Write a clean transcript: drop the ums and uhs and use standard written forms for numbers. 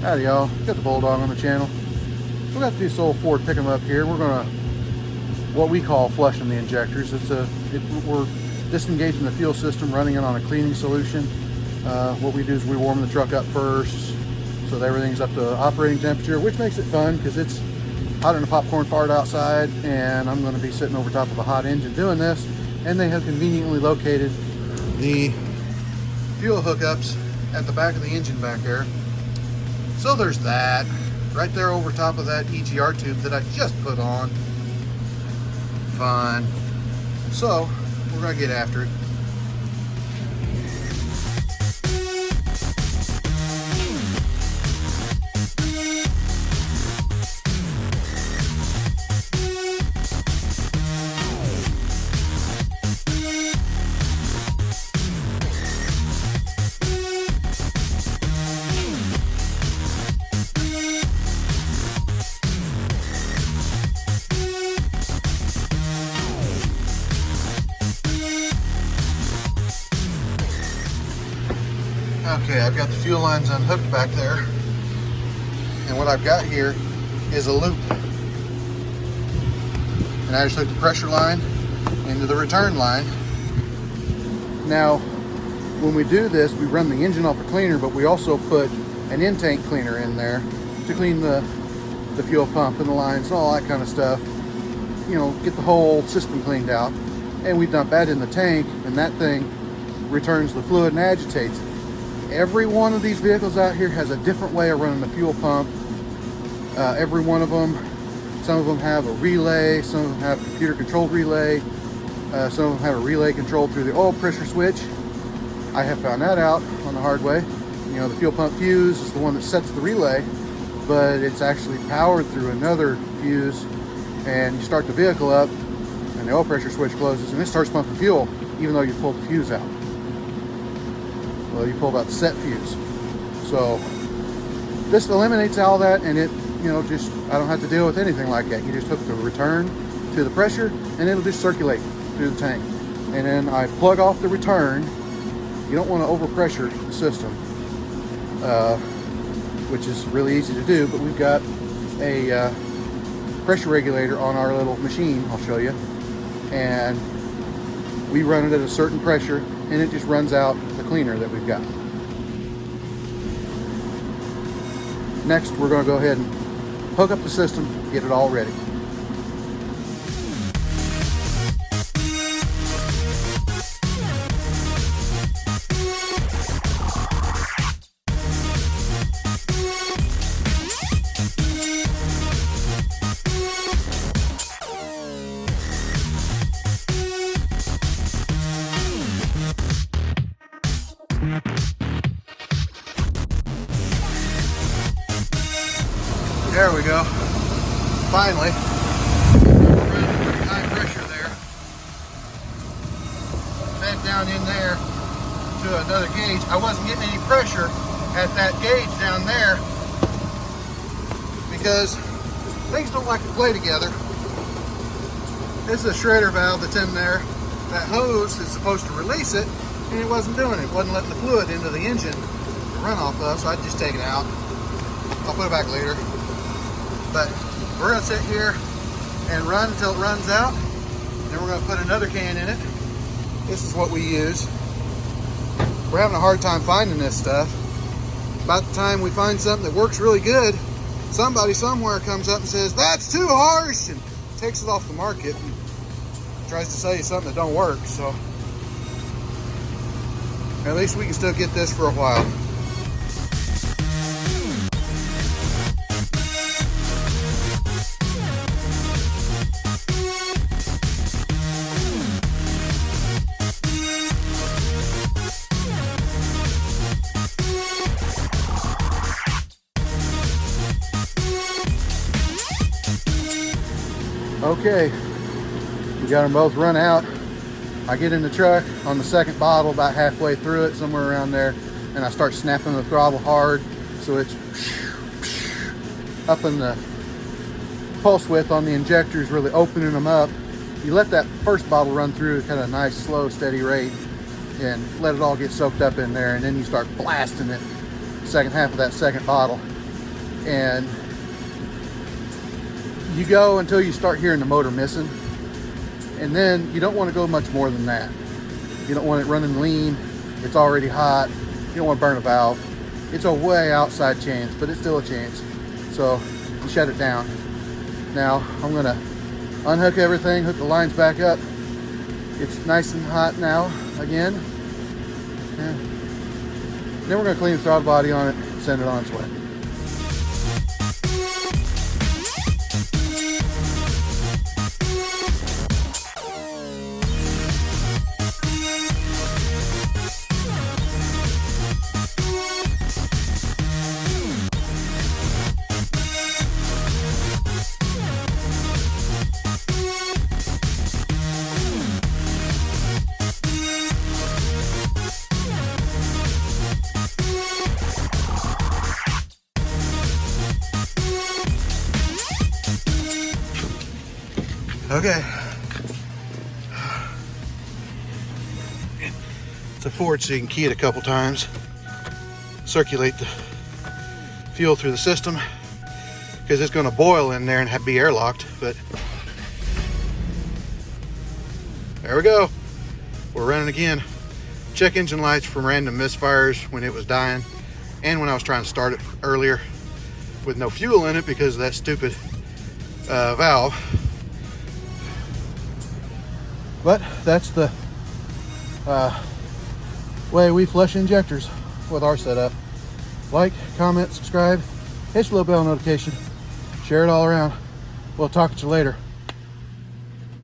Howdy y'all, got the Bulldog on the channel. We got this old Ford pickup up here. We're gonna, what we call flushing the injectors. We're disengaging the fuel system, running it on a cleaning solution. What we do is we warm the truck up first so that everything's up to operating temperature, which makes it fun because it's hotter than a popcorn fart outside, and I'm gonna be sitting over top of a hot engine doing this, and they have conveniently located the fuel hookups at the back of the engine back there. So there's that, right there over top of that EGR tube that I just put on. Fun. So, we're gonna get after it. Okay, I've got the fuel lines unhooked back there, and what I've got here is a loop, and I just hooked the pressure line into the return line. Now when we do this, we run the engine off a cleaner, but we also put an in-tank cleaner in there to clean the fuel pump and the lines and all that kind of stuff, you know, get the whole system cleaned out. And we dump that in the tank, and that thing returns the fluid and agitates it. Every one of these vehicles out here has a different way of running the fuel pump. Every one of them, some of them have a relay, some of them have a computer controlled relay, some of them have a relay controlled through the oil pressure switch. I have found that out on the hard way. You know, the fuel pump fuse is the one that sets the relay, but it's actually powered through another fuse, and you start the vehicle up and the oil pressure switch closes and it starts pumping fuel even though you pulled the fuse out. Well, you pulled out the set fuse. So this eliminates all that, and it, you know, just, I don't have to deal with anything like that. You just hook the return to the pressure and it'll just circulate through the tank. And then I plug off the return. You don't want to overpressure the system, which is really easy to do, but we've got a pressure regulator on our little machine, I'll show you. And we run it at a certain pressure, and it just runs out the cleaner that we've got. Next, we're going to go ahead and hook up the system, get it all ready. There we go. Finally, we're running pretty high pressure there. Bent down in there to another gauge. I wasn't getting any pressure at that gauge down there because things don't like to play together. This is a shredder valve that's in there. That hose is supposed to release it, and it wasn't doing it. It wasn't letting the fluid into the engine to run off of, so I'd just take it out. I'll put it back later. But we're gonna sit here and run until it runs out. Then we're gonna put another can in it. This is what we use. We're having a hard time finding this stuff. About the time we find something that works really good, somebody somewhere comes up and says, "That's too harsh," and takes it off the market and tries to sell you something that don't work. So at least we can still get this for a while. Okay, we got them both run out. I get in the truck on the second bottle, about halfway through it, somewhere around there, and I start snapping the throttle hard so it's up in the pulse width on the injectors, really opening them up. You let that first bottle run through at kind of a nice, slow, steady rate and let it all get soaked up in there, and then you start blasting it, second half of that second bottle, And you go until you start hearing the motor missing, and then you don't want to go much more than that. You don't want it running lean. It's already hot. You don't want to burn a valve. It's a way outside chance, but it's still a chance. So you shut it down. Now I'm gonna unhook everything, hook the lines back up. It's nice and hot now again. And then we're gonna clean the throttle body on it, send it on its way. Okay. It's a forge, so you can key it a couple times. Circulate the fuel through the system, because it's going to boil in there and be airlocked. But there we go. We're running again. Check engine lights from random misfires when it was dying, and when I was trying to start it earlier with no fuel in it because of that stupid valve. But that's the way we flush injectors with our setup. Like, comment, subscribe, hit the little bell notification, share it all around. We'll talk to you later.